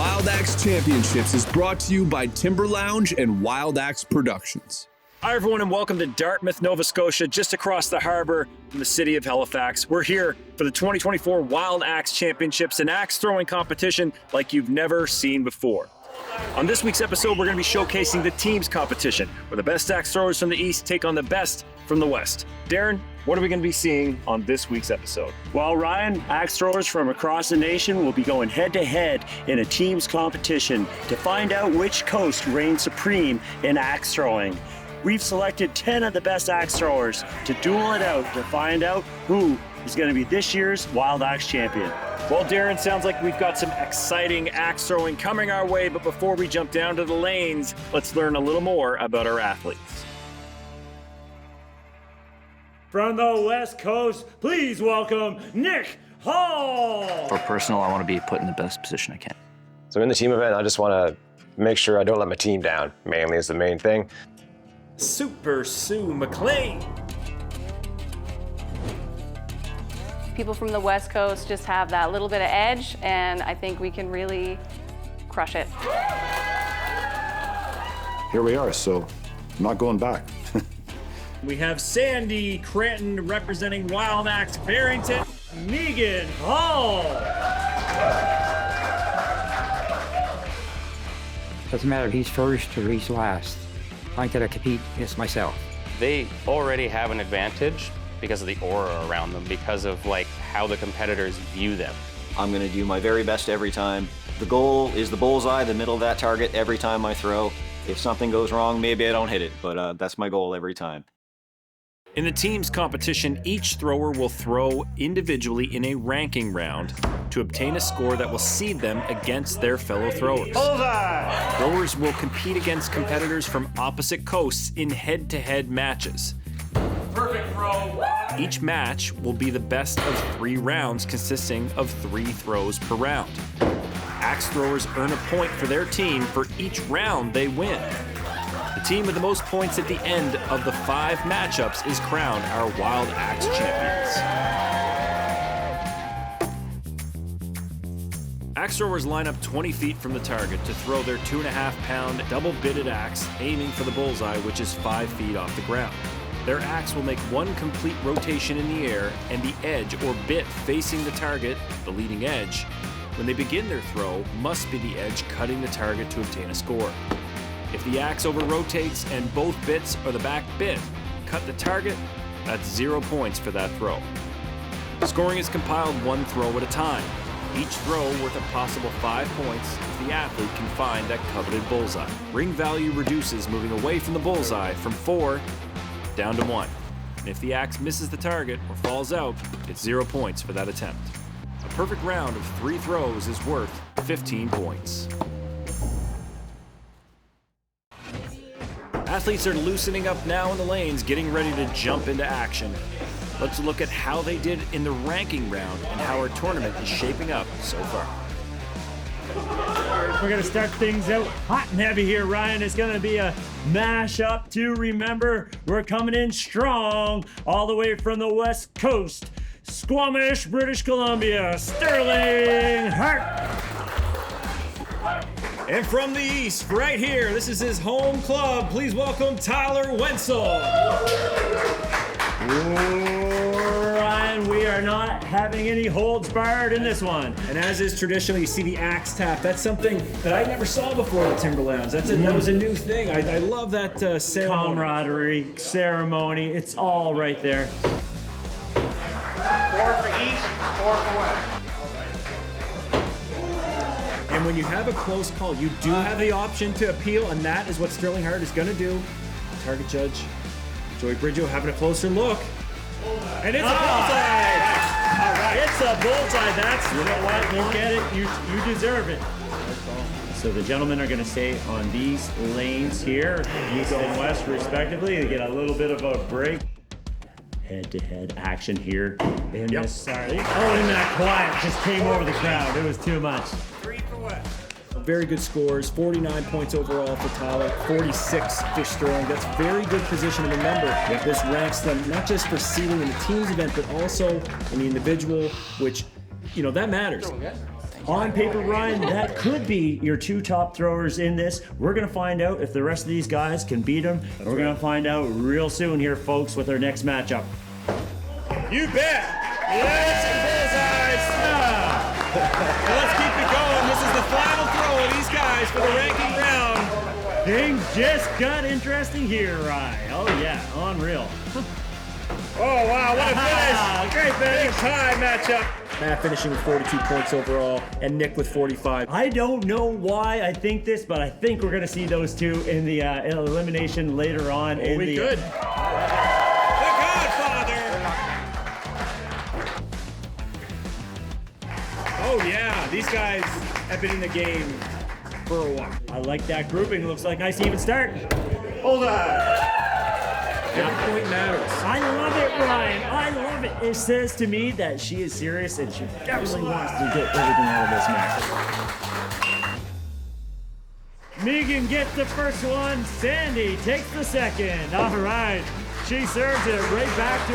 Wild Axe Championships is brought to you by Timber Lounge and Wild Axe Productions. Hi, everyone, and welcome to Dartmouth, Nova Scotia, just across the harbor from the city of Halifax. We're here for the 2024 Wild Axe Championships, an axe throwing competition like you've never seen before. On this week's episode, we're going to be showcasing the teams competition, where the best axe throwers from the East take on the best from the West. Darren, what are we going to be seeing on this week's episode? Well, Ryan, axe throwers from across the nation will be going head-to-head in a teams competition to find out which coast reigns supreme in axe throwing. We've selected 10 of the best axe throwers to duel it out to find out who is going to be this year's Wild Axe Champion. Well, Darren, sounds like we've got some exciting axe throwing coming our way, but before we jump down to the lanes, let's learn a little more about our athletes. From the West Coast, please welcome Nick Hall. For personal, I want to be put in the best position I can. So in the team event, I just want to make sure I don't let my team down. Mainly is the main thing. Super Sue MacLean. People from the West Coast just have that little bit of edge, and I think we can really crush it. Here we are, so I'm not going back. We have Sandy Cranton representing Wild Axe Barrington. Meghan Hall. Doesn't matter if he's first or he's last. I gotta compete against myself. They already have an advantage because of the aura around them, because of like how the competitors view them. I'm gonna do my very best every time. The goal is the bullseye, the middle of that target every time I throw. If something goes wrong, maybe I don't hit it, but that's my goal every time. In the teams competition, each thrower will throw individually in a ranking round to obtain a score that will seed them against their fellow throwers. Bullseye. Throwers will compete against competitors from opposite coasts in head-to-head matches. Perfect throw. Each match will be the best of 3 rounds consisting of 3 throws per round. Axe throwers earn a point for their team for each round they win. The team with the most points at the end of the 5 matchups is crowned our Wild Axe Champions. Axe throwers line up 20 feet from the target to throw their 2.5-pound double-bitted axe, aiming for the bullseye, which is 5 feet off the ground. Their axe will make 1 complete rotation in the air, and the edge or bit facing the target, the leading edge, when they begin their throw, must be the edge cutting the target to obtain a score. If the axe over-rotates and both bits or the back bit cut the target, that's 0 points for that throw. Scoring is compiled 1 throw at a time. Each throw worth a possible 5 points if the athlete can find that coveted bullseye. Ring value reduces moving away from the bullseye from 4 down to 1. And if the axe misses the target or falls out, it's 0 points for that attempt. A perfect round of 3 throws is worth 15 points. Athletes are loosening up now in the lanes, getting ready to jump into action. Let's look at how they did in the ranking round and how our tournament is shaping up so far. We're going to start things out hot and heavy here, Ryan. It's going to be a mash-up to remember. We're coming in strong all the way from the West Coast. Squamish, British Columbia, Sterling Hart. And from the East, right here, this is his home club. Please welcome Tyler Wenzel. Ryan, we are not having any holds barred in this one. And as is traditional, you see the axe tap. That's something that I never saw before at Timberlands. That was a new thing. I love that ceremony. Camaraderie, ceremony, it's all right there. 4 for East, 4 for West. And when you have a close call, you do have the option to appeal, and that is what Sterling Hart is going to do. Target judge Joey Bridgeau having a closer look. And it's a bullseye! All right. It's a bullseye. That's, you know what, you get it, you deserve it. So the gentlemen are going to stay on these lanes here, East and West respectively. They get a little bit of a break. Head-to-head action here in this Saturday. Oh, and that quiet just came over the crowd. It was too much. 3 for West. Very good scores, 49 points overall for Tyler, 46 for Sterling. That's very good position. And remember, this ranks them not just for seeding in the teams event, but also in the individual, which, you know, that matters. On paper, Ryan, that could be your two top throwers in this. We're going to find out if the rest of these guys can beat them. We're going to find out real soon here, folks, with our next matchup. You bet! Yes, and bullseyes! Now let's keep it going. This is the final throw of these guys for the ranking round. Things just got interesting here, Ryan. Oh, yeah, unreal. Oh, wow, what a finish! Great finish. Big tie matchup. Matt finishing with 42 points overall, and Nick with 45. I don't know why I think this, but I think we're going to see those two in the elimination later on. We could. The Godfather! Oh, yeah, these guys have been in the game for a while. I like that grouping. Looks like nice even start. Hold on. Every point matters. I love it, Ryan. I love it. It says to me that she is serious and she definitely wants to get everything out of this match. Meghan gets the first one. Sandy takes the second. All right. She serves it right back to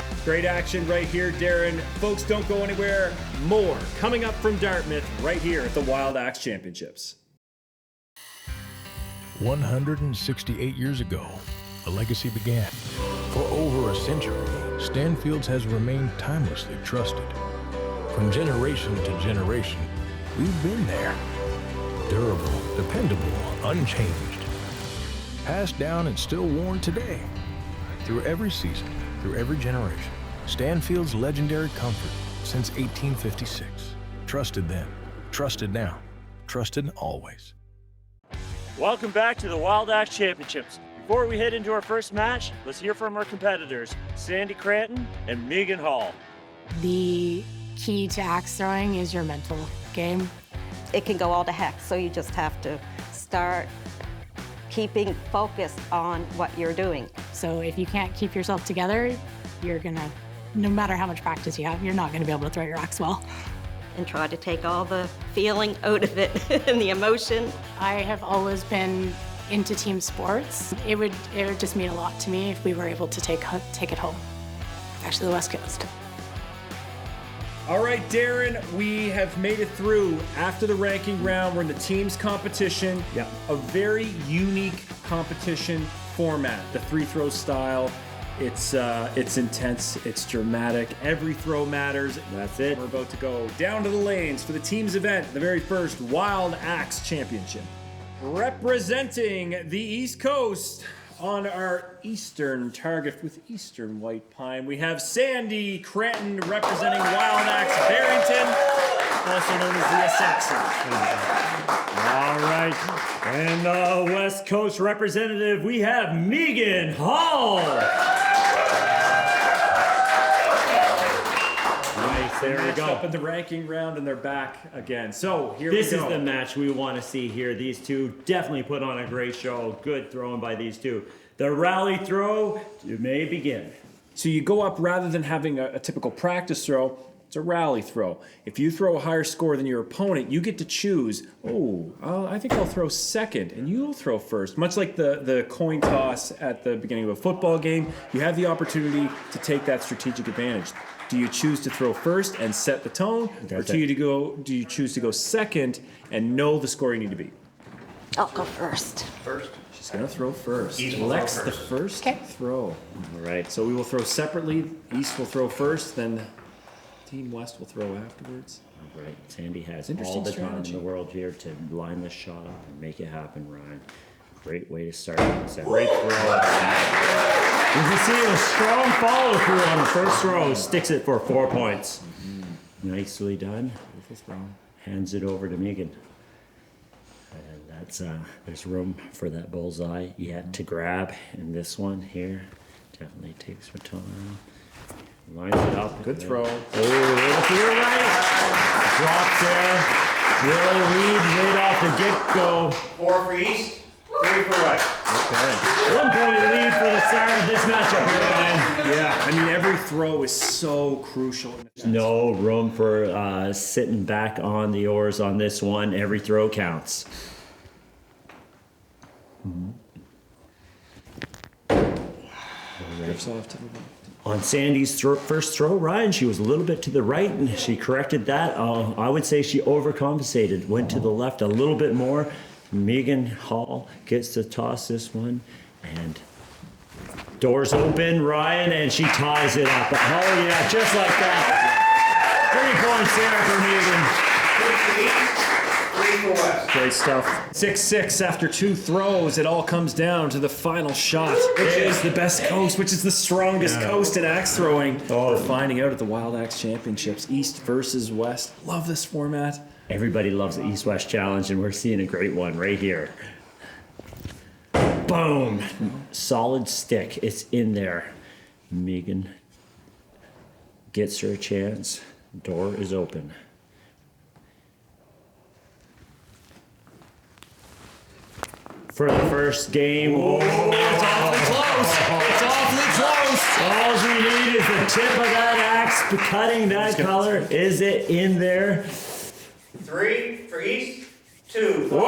her. Great action right here, Darren. Folks, don't go anywhere. More coming up from Dartmouth right here at the Wild Axe Championships. 168 years ago, a legacy began. For over a century, Stanfield's has remained timelessly trusted. From generation to generation, we've been there. Durable, dependable, unchanged. Passed down and still worn today. Through every season, through every generation, Stanfield's legendary comfort since 1856. Trusted then, trusted now, trusted always. Welcome back to the Wild Axe Championships. Before we head into our first match, let's hear from our competitors, Sandy Cranton and Meghan Hall. The key to axe throwing is your mental game. It can go all to heck, so you just have to start keeping focused on what you're doing. So if you can't keep yourself together, you're gonna, no matter how much practice you have, you're not gonna be able to throw your axe well. And try to take all the feeling out of it and the emotion. I have always been into team sports. It would just mean a lot to me if we were able to take it home. Actually, the West Coast. All right, Darren, we have made it through after the ranking round. We're in the teams competition. Yeah. A very unique competition format, the three throw style. It's intense, it's dramatic, every throw matters. That's it. We're about to go down to the lanes for the team's event, the very first Wild Axe Championship. Representing the East Coast on our eastern target with eastern white pine, we have Sandy Cranton representing Wild Axe Barrington, also known as the Assassin. All right, and the West Coast representative, we have Meghan Hall. Nice, there we go. Up in the ranking round, and they're back again. So here we go. This is the match we want to see here. These two definitely put on a great show. Good throwing by these two. The rally throw, you may begin. So you go up rather than having a typical practice throw. It's a rally throw. If you throw a higher score than your opponent, you get to choose, I think I'll throw second, and you'll throw first. Much like the coin toss at the beginning of a football game, you have the opportunity to take that strategic advantage. Do you choose to throw first and set the tone, or do you choose to go second and know the score you need to beat? I'll go first. She's going to throw first. East Selects the first throw. All right. So we will throw separately. East will throw first, then Team West will throw afterwards. All right. Sandy has Interesting all the time strategy. in the world here to line this shot up and make it happen, Ryan. Great way to start. It's a great throw. You can see a strong follow through on the first throw. Sticks it for 4 points. Nicely done. Hands it over to Meghan. And that's there's room for that bullseye yet to grab. And this one here definitely takes her time. Lines it up. Good throw. Oh, to your right. Drop there. Really lead right off the get-go. 4 for East, 3 for West. Okay. 1 point lead for the start of this matchup here, Ryan. Yeah, I mean, every throw is so crucial. No room for sitting back on the oars on this one. Every throw counts. Drifts off to the left. On Sandy's first throw, Ryan, she was a little bit to the right, and she corrected that. I would say she overcompensated, went to the left a little bit more. Meghan Hall gets to toss this one, and doors open, Ryan, and she ties it up. Oh yeah, just like that. 3 points there for Meghan. 3 for West. Great stuff. 6-6 after 2 throws. It all comes down to the final shot, which is the best coast, which is the strongest coast in axe throwing. We're finding out at the Wild Axe Championships, East versus West. Love this format. Everybody loves the East-West Challenge, and we're seeing a great one right here. Boom! Solid stick. It's in there. Meghan gets her a chance. Door is open. For the first game. Oh, it's awfully close. It's awfully close. All we need is the tip of that axe cutting that color. Is it in there? 3 for East, 2. Whoa! It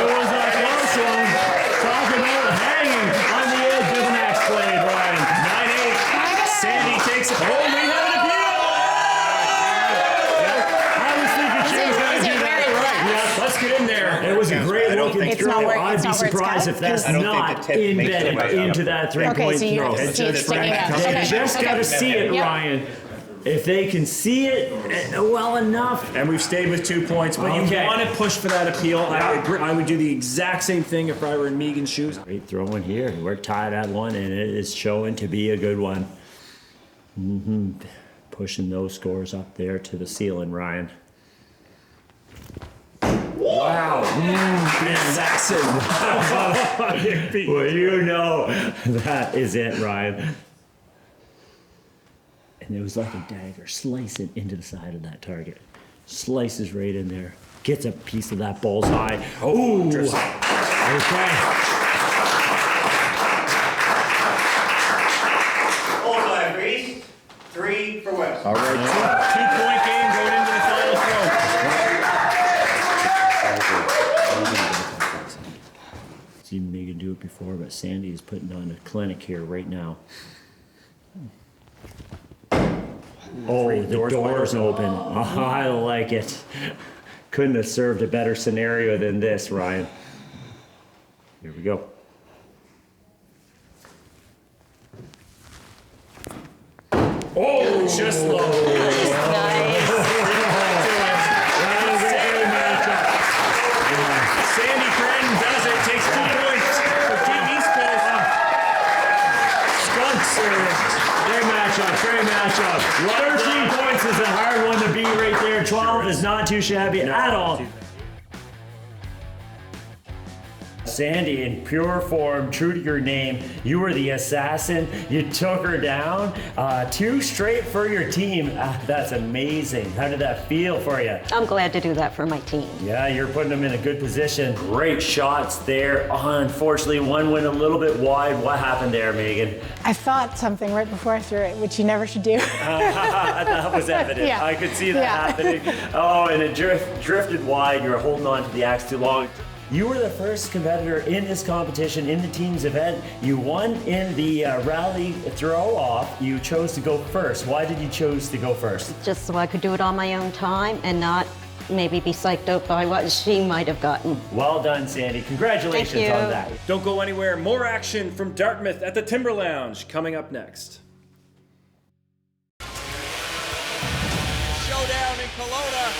was a close one. Talk about hanging on the edge of an axe blade, Ryan. 9-8. Sandy takes it home. We have an appeal. I was thinking she was going to do that. Yeah, let's get in there. It was a great looking throw. I'd be surprised if that's not embedded into that 3-point throw. It's sticking out. They just got to see it, Ryan. If they can see it well enough. And we've stayed with 2 points, but you want to push for that appeal. I would do the exact same thing if I were in Meghan's shoes. Great throw in here. We're tied at one, and it is showing to be a good one. Pushing those scores up there to the ceiling, Ryan. Wow. Jackson. Well, you know that is it, Ryan. And it was like a dagger slicing into the side of that target. Slices right in there. Gets a piece of that bullseye. Oh! Okay. Bullseye for East, 3 for West. All right. 2-point game going into the final throw. Seen Meghan do it before, but Sandy is putting on a clinic here right now. Oh, the door's open. Oh, I like it. Couldn't have served a better scenario than this, Ryan. Here we go. Oh, just low. Sandy Cranton does it. Takes 2 points for Team East Coast. Skunks. Great matchup. 13 points is a hard one to beat right there. 12 is not too shabby at all. Sandy, in pure form, true to your name, you were the assassin. You took her down. 2 straight for your team. That's amazing. How did that feel for you? I'm glad to do that for my team. Yeah, you're putting them in a good position. Great shots there. Unfortunately, one went a little bit wide. What happened there, Meghan? I thought something right before I threw it, which you never should do. That was evident. Yeah. I could see that happening. Oh, and it drifted wide. You were holding on to the axe too long. You were the first competitor in this competition, in the team's event. You won in the rally throw-off. You chose to go first. Why did you choose to go first? Just so I could do it on my own time and not maybe be psyched out by what she might have gotten. Well done, Sandy. Congratulations on that. Don't go anywhere. More action from Dartmouth at the Timber Lounge coming up next. Showdown in Kelowna.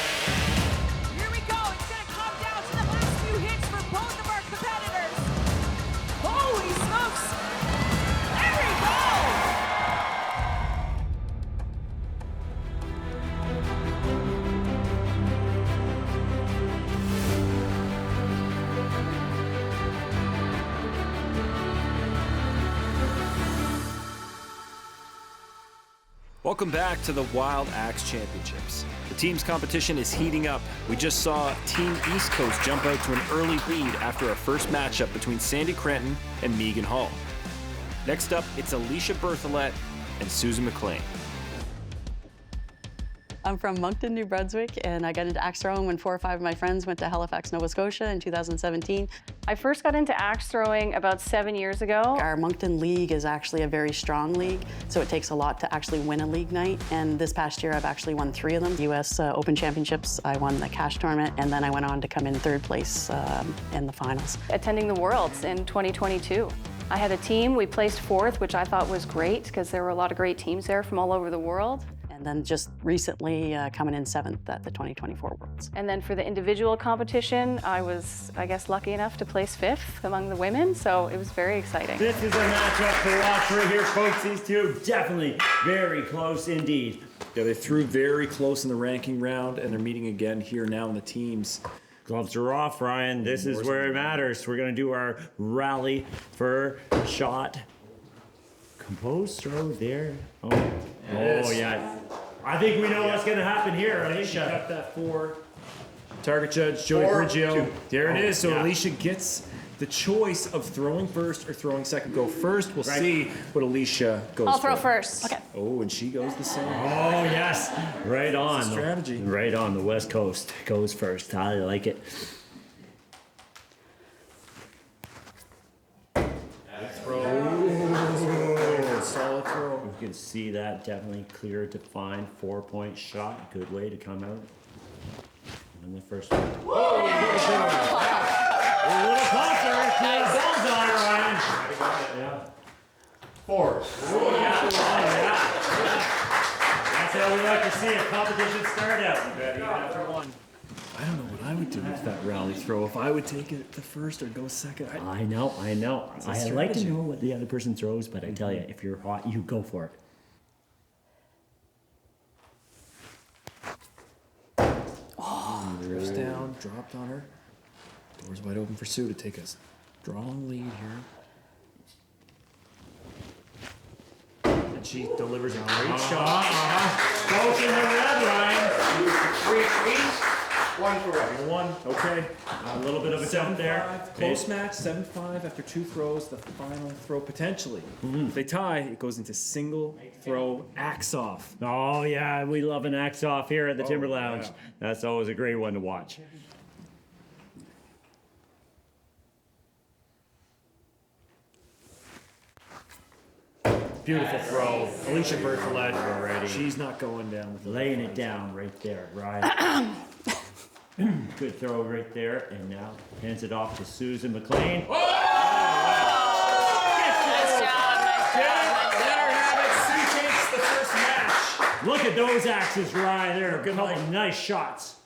Here we go. It's going to come down to the last few hits for both of our competitors. Holy smokes. There we go. Welcome back to the Wild Axe Championships. The team's competition is heating up. We just saw Team East Coast jump out to an early lead after our first matchup between Sandy Cranton and Meghan Hall. Next up, it's Alishia Berthelet and Susan MacLean. I'm from Moncton, New Brunswick, and I got into axe throwing when 4 or 5 of my friends went to Halifax, Nova Scotia in 2017. I first got into axe throwing about 7 years ago. Our Moncton League is actually a very strong league, so it takes a lot to actually win a league night. And this past year, I've actually won 3 of them. US Open Championships, I won the cash tournament, and then I went on to come in 3rd place in the finals. Attending the Worlds in 2022. I had a team, we placed 4th, which I thought was great because there were a lot of great teams there from all over the world. And then just recently coming in 7th at the 2024 Worlds. And then for the individual competition, I was, I guess, lucky enough to place 5th among the women, so it was very exciting. This is a matchup to watch right here, folks. These two definitely very close indeed. Yeah, they threw very close in the ranking round, and they're meeting again here now in the teams. Gloves are off, Ryan. This is where it matters. We're going to do our rally for shot. Composed throw there. Oh, yes. Oh yeah. I think we know what's going to happen here, Alishia. Got that 4. Target judge, Joey Briggio. There it is. So Alishia gets the choice of throwing first or throwing second. Go first. We'll see what Alishia goes I'll throw for. first. Okay. Oh, and she goes the same. Oh, yes. Right on. Strategy. Right on. The West Coast goes first. I like it. Solid throw. You can see that definitely clear, defined 4-point shot. Good way to come out. And the first one. Whoa! A little closer. Bullseye, Ryan. Yeah. 4. Oh, yeah. That's how we like to see a competition start out. Even after 1. I don't know what I would do with that rally throw. If I would take it the first or go second. I know. I like to know what the other person throws, but I tell you, if you're hot, you go for it. Oh, drifts down, dropped on her. Doors wide open for Sue to take a strong lead here. And she delivers a great shot. Both in the red line. 3 1 for red. 1. Okay. A little bit of a jump there. Close match, 7-5 after 2 throws. The final throw potentially. If they tie, it goes into single throw axe off. Oh yeah, we love an axe off here at the Timber Lounge. Yeah. That's always a great one to watch. Beautiful throw. Alishia Berthelet already. She's not going down with Laying it down right there, right? Good throw right there, and now hands it off to Susan MacLean. Nice job. Sue takes the first match. Look at those axes, Ryan. They're a couple of nice shots.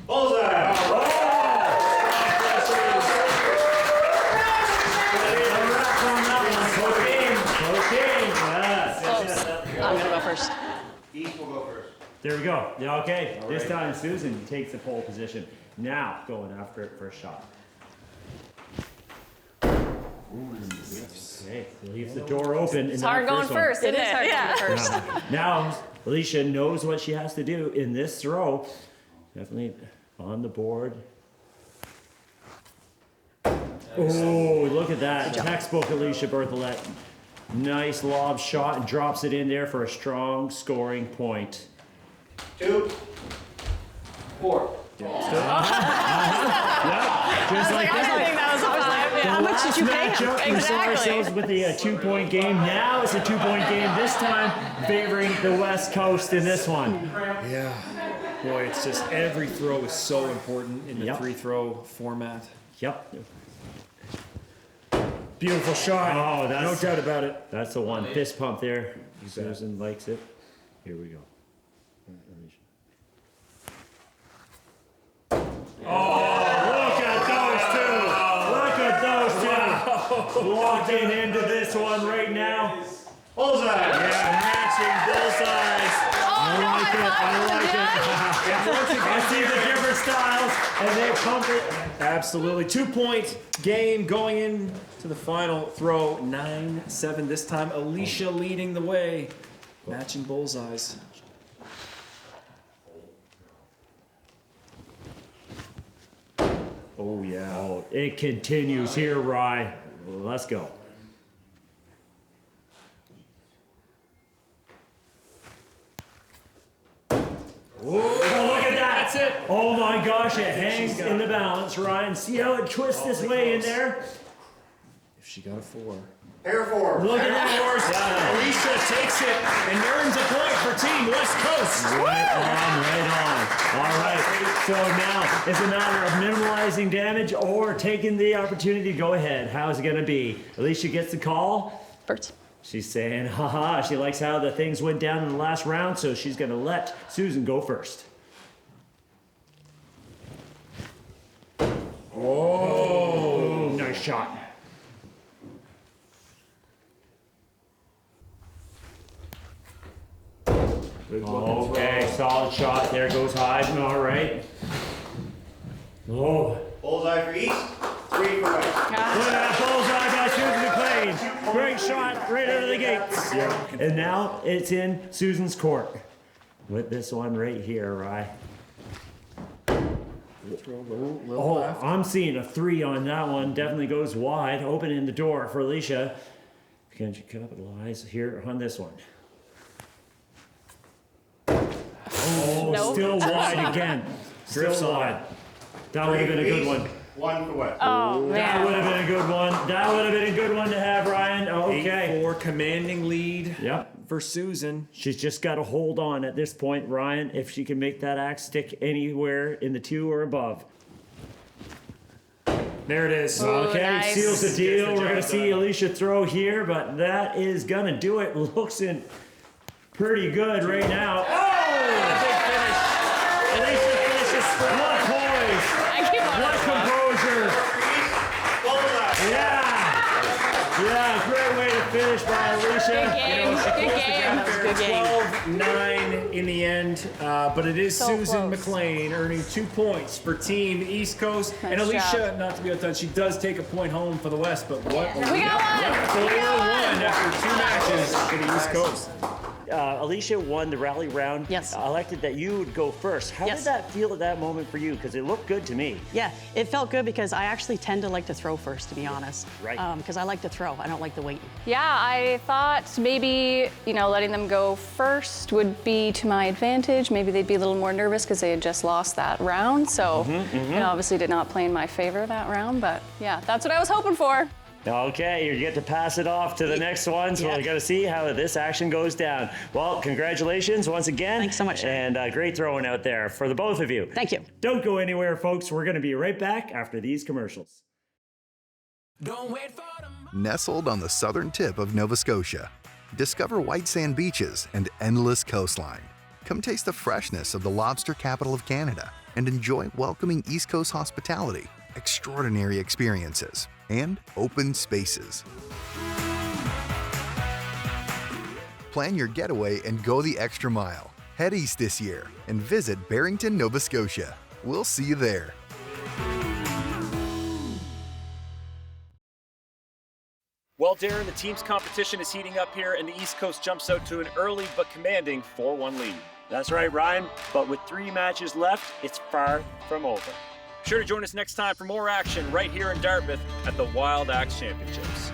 Bullseye! I'm gonna go first. East will go first. There we go. Yeah, okay. This time Susan takes the pole position. Now going after it for a shot. Okay, leaves the door open. It's hard going first, isn't it? Hard going first. Now Alishia knows what she has to do in this throw. Definitely on the board. Oh, look at that. Textbook Alishia Berthelet. Nice lob shot and drops it in there for a strong scoring point. 2 4. Just like I think that was a 5. Yeah. How much did you pay him? matchup, we saw ourselves with a 2-point game. Now it's a 2-point game. This time favoring the West Coast in this one. Yeah. Boy, it's just every throw is so important in the Yep. 3-throw format. Yep. Beautiful shot. Oh, that's no doubt about it. That's the one. Fist pump there. Susan likes it. Here we go. Look at those two. Walking into this one right now. Bullseye! Yeah, matching bullseyes. I like it. I see the different styles, and they pump it. Absolutely. 2-point game going in to the final throw. 9-7 this time. Alishia leading the way. Matching bullseyes. Oh, yeah. Oh, it continues here, Rye. Let's go. Oh, look at that. That's it. Oh my gosh, it hangs in the balance, Ryan. See how it twists its way in there? If she got a 4. Pair 4. Look at that. Alishia takes it and earns a point for Team West Coast. Right on. All right, so now it's a matter of minimalizing damage or taking the opportunity to go ahead. How's it gonna be? Alishia gets the call. Birds. She's saying, haha, she likes how the things went down in the last round, so she's gonna let Susan go first. Whoa, nice shot. Okay, solid shot. There goes Hyde. All right. Oh. Bullseye for East, 3 for West. Look at that bullseye by Susan MacLean. Great shot right out of the gates. And now it's in Susan's court. With this one right here, Rye. Oh, I'm seeing a 3 on that one. Definitely goes wide, opening the door for Alishia. Can you capitalize here on this one? Oh, Nope. still wide again. Still wide. That would have been a good one. 1 for West. Oh, man. That would have been a good one. That would have been a good one to have, Ryan. Okay. 8-4 commanding lead. Yep. For Susan. She's just got to hold on at this point, Ryan, if she can make that axe stick anywhere in the 2 or above. There it is. Okay, nice. seals the deal. Gets the We're going to job see done. Alishia throw here, but that is going to do it. Looks in pretty good right now. Oh! Big finish. Alishia finishes strong. What poise. I keep on What composure. Yeah. Yeah, great way to finish by Alishia. Good game. Good game. 12-9 in the end, but it is So Susan close. MacLean earning 2 points for Team East Coast. Nice and Alishia, job. not to be outdone, she does take a point home for the West, but what? We got one. We got 4-1 after 2 matches for the East Coast. Alicia won the rally round. Yes. Elected that you would go first. How Yes. did that feel at that moment for you? Because it looked good to me. Yeah, it felt good because I actually tend to like to throw first, to be honest. Right. Because I like to throw. I don't like the waiting. Yeah, I thought maybe, letting them go first would be to my advantage. Maybe they'd be a little more nervous because they had just lost that round. So it obviously did not play in my favor that round. But yeah, that's what I was hoping for. Okay, you get to pass it off to the next one, so we got to see how this action goes down. Well, congratulations once again. Thanks so much. And great throwing out there for the both of you. Thank you. Don't go anywhere, folks. We're going to be right back after these commercials. Nestled on the southern tip of Nova Scotia, discover white sand beaches and endless coastline. Come taste the freshness of the lobster capital of Canada and enjoy welcoming East Coast hospitality, extraordinary experiences, and open spaces. Plan your getaway and go the extra mile. Head east this year and visit Barrington, Nova Scotia. We'll see you there. Well, Darren, the team's competition is heating up here, and the East Coast jumps out to an early but commanding 4-1 lead. That's right, Ryan. But with 3 matches left, it's far from over. Be sure to join us next time for more action right here in Dartmouth at the Wild Axe Championships.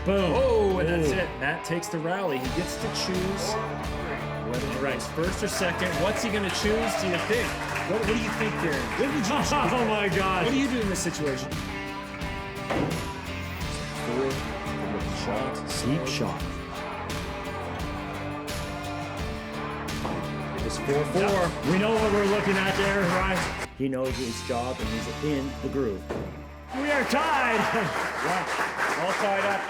Boom. Oh, and that's it. Matt takes the rally. He gets to choose whether he ranks first or second. What's he going to choose, do you think? What do you think, Darren? What would you choose? Oh my God. What do you do in this situation? Deep shot. It's 4-4. We know what we're looking at there, right? He knows his job and he's in the groove. We are tied. All tied up.